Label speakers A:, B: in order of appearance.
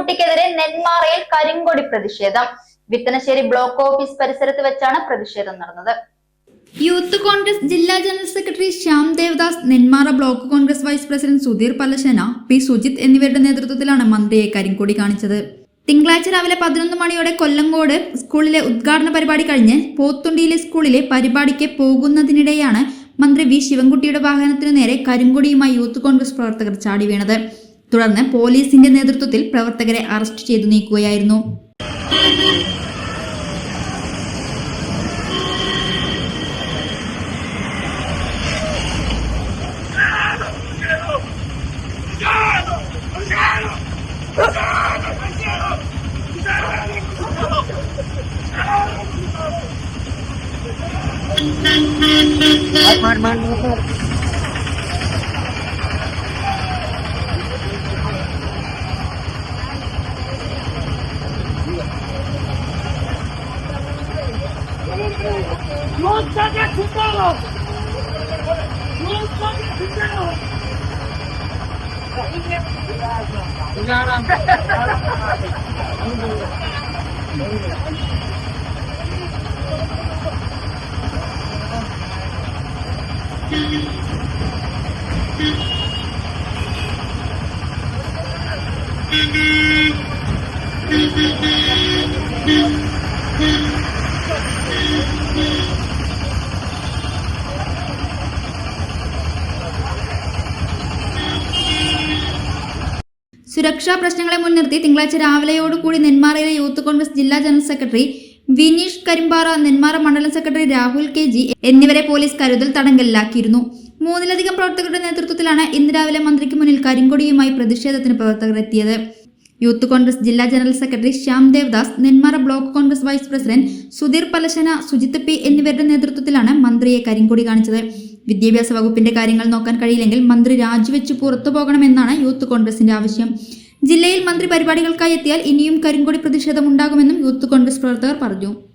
A: ശിവൻകുട്ടിക്കെതിരെ നെന്മാറയിൽ കരിങ്കൊടി പ്രതിഷേധം. Vithanasseri block office പരിസരത്ത് വെച്ചാണ് പ്രതിഷേധം നടന്നത്.
B: യൂത്ത് കോൺഗ്രസ് ജില്ലാ general secretary Shyam Devadas, Nenmara block Congress vice president Sudheer Pallassana, P Sujith എന്നിവരുടെ നേതൃത്വത്തിലാണ് മന്ത്രിയെ കരിങ്കൊടി കാണിച്ചത്. തിങ്കളാഴ്ച രാവിലെ 11 മണിയോടെ കൊല്ലങ്കോട് സ്കൂളിലെ ഉദ്ഘാടന പരിപാടി കഴിഞ്ഞ് പോത്തുണ്ടിയിലെ സ്കൂളിലെ പരിപാടിക്ക് പോകുന്നതിനിടെയാണ് മന്ത്രി വി ശിവൻകുട്ടിയുടെ വാഹനത്തിനു നേരെ കരിങ്കൊടിയുമായി യൂത്ത് കോൺഗ്രസ് പ്രവർത്തകർ ചാടി വീണത്. തുടർന്ന് പോലീസിന്റെ നേതൃത്വത്തിൽ പ്രവർത്തകരെ അറസ്റ്റ് ചെയ്തു നീക്കുകയായിരുന്നു. സുരക്ഷാ പ്രശ്നങ്ങളെ മുൻനിർത്തി തിങ്കളാഴ്ച രാവിലെയോടുകൂടി നെന്മാറയിലെ യൂത്ത് കോൺഗ്രസ് ജില്ലാ ജനറൽ സെക്രട്ടറി വിനീഷ് കരിമ്പാറ, നെന്മാറ മണ്ഡലം സെക്രട്ടറി രാഹുൽ KG എന്നിവരെ പോലീസ് കരുതൽ തടങ്കലിലാക്കിയിരുന്നു. 3-ലധികം പ്രവർത്തകരുടെ നേതൃത്വത്തിലാണ് ഇന്ന് രാവിലെ മന്ത്രിക്ക് മുന്നിൽ കരിങ്കൊടിയുമായി പ്രതിഷേധത്തിന് പ്രവർത്തകർ എത്തിയത്. യൂത്ത് കോൺഗ്രസ് ജില്ലാ general secretary Shyam Devadas, Nenmara block Congress vice president Sudheer Pallassana, Sujith P എന്നിവരുടെ നേതൃത്വത്തിലാണ് മന്ത്രിയെ കരിങ്കൊടി കാണിച്ചത്. വിദ്യാഭ്യാസ വകുപ്പിന്റെ കാര്യങ്ങൾ നോക്കാൻ കഴിയില്ലെങ്കിൽ മന്ത്രി രാജിവെച്ച് പുറത്തു പോകണമെന്നാണ് യൂത്ത് കോൺഗ്രസിന്റെ ആവശ്യം. ജില്ലയിൽ മന്ത്രി പരിപാടികൾക്കായി എത്തിയാൽ ഇനിയും കരിങ്കൊടി പ്രതിഷേധം ഉണ്ടാകുമെന്നും യൂത്ത് കോൺഗ്രസ് പ്രവർത്തകർ പറഞ്ഞു.